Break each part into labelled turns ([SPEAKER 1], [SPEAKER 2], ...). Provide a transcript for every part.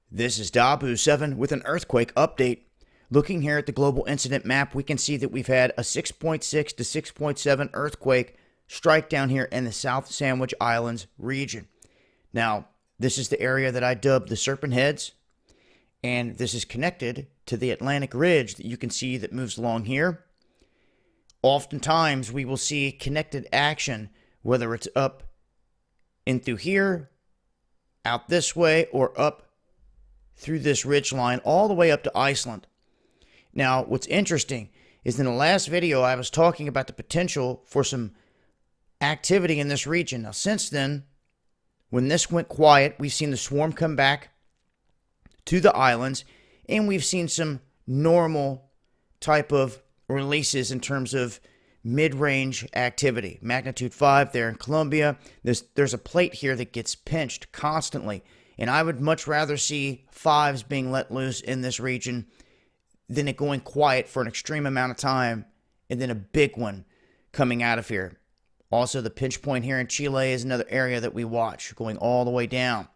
[SPEAKER 1] This is Dabu7 with an earthquake update. Looking here at the global incident map, we can see that we've had a 6.6 to 6.7 earthquake strike down here in the South Sandwich Islands region. Now, this is the area that I dubbed the Serpent Heads, and this is connected to the Atlantic Ridge that you can see that moves along here. Oftentimes, we will see connected action, whether it's up in through here, out this way, or up through this ridge line all the way up to Iceland. Now, what's interesting is in the last video, I was talking about the potential for some activity in this region. Now, since then, when this went quiet, we've seen the swarm come back to the islands, and we've seen some normal type of releases in terms of mid-range activity. Magnitude 5 there in Colombia. There's a plate here that gets pinched constantly. And I would much rather see 5s being let loose in this region than it going quiet for an extreme amount of time and then a big one coming out of here. Also, the pinch point here in Chile is another area that we watch going all the way down.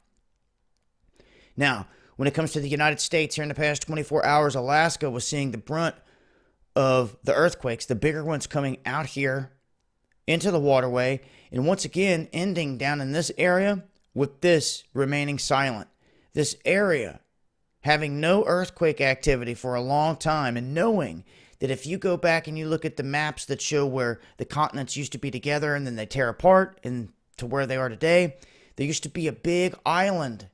[SPEAKER 1] Now, when it comes to the United States, here in the past 24 hours, Alaska was seeing the brunt of the earthquakes, the bigger ones coming out here into the waterway, and once again ending down in this area with this remaining silent. This area having no earthquake activity for a long time, and knowing that if you go back and you look at the maps that show where the continents used to be together and then they tear apart and to where they are today, there used to be a big island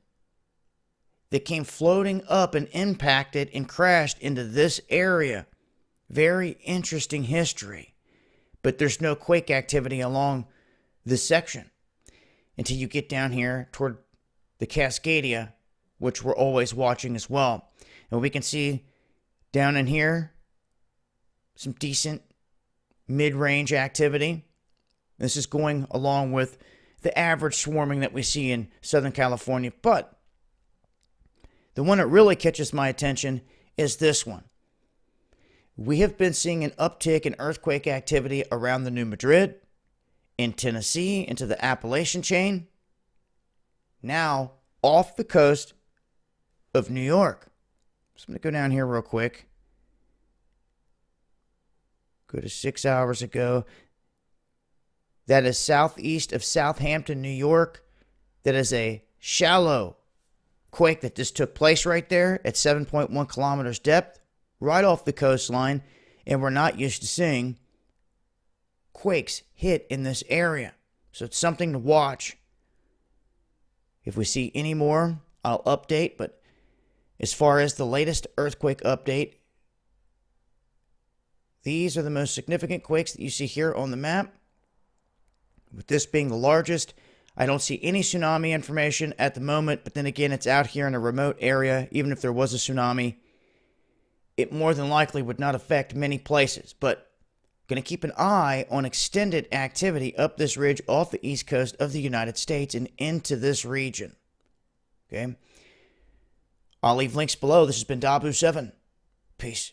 [SPEAKER 1] that came floating up and impacted and crashed into this area. Very interesting history. But there's no quake activity along this section until you get down here toward the Cascadia, which we're always watching as well. And we can see down in here some decent mid-range activity. This is going along with the average swarming that we see in Southern California. But the one that really catches my attention is this one. We have been seeing an uptick in earthquake activity around the New Madrid, in Tennessee, into the Appalachian chain, now off the coast of New York. So I'm going to go down here real quick. Go to 6 hours ago. That is southeast of Southampton, New York. That is a shallow quake that just took place right there at 7.1 kilometers depth, right off the coastline, and we're not used to seeing quakes hit in this area. So it's something to watch. If we see any more, I'll update, but as far as the latest earthquake update, these are the most significant quakes that you see here on the map. With this being the largest, I don't see any tsunami information at the moment, but then again, it's out here in a remote area. Even if there was a tsunami, it more than likely would not affect many places, but going to keep an eye on extended activity up this ridge off the east coast of the United States and into this region. Okay? I'll leave links below. This has been Dabu7. Peace.